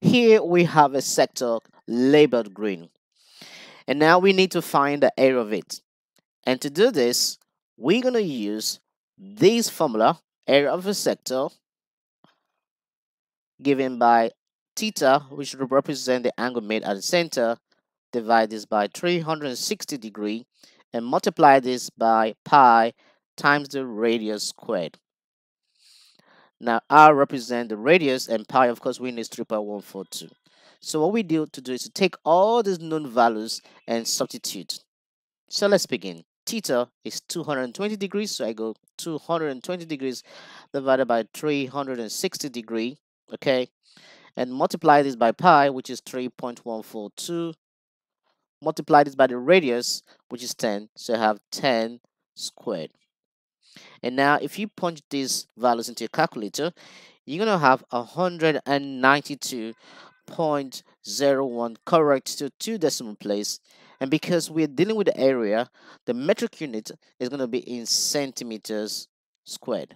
Here we have a sector labeled green, and now we need to find the area of it. And to do this, we're going to use this formula, area of a sector, given by theta, which will represent the angle made at the center. Divide this by 360 degree and multiply this by pi times the radius squared. Now r represent the radius and pi, of course, we need 3.142. So what we do to do is to take all these known values and substitute. So let's begin. Theta is 220 degrees, so I go 220 degrees divided by 360 degree, okay, and multiply this by pi, which is 3.142. Multiply this by the radius, which is 10, so I have 10 squared. And now if you punch these values into your calculator, you're going to have 192.01 correct to 2 decimal place. And because we're dealing with the area, the metric unit is going to be in centimeters squared.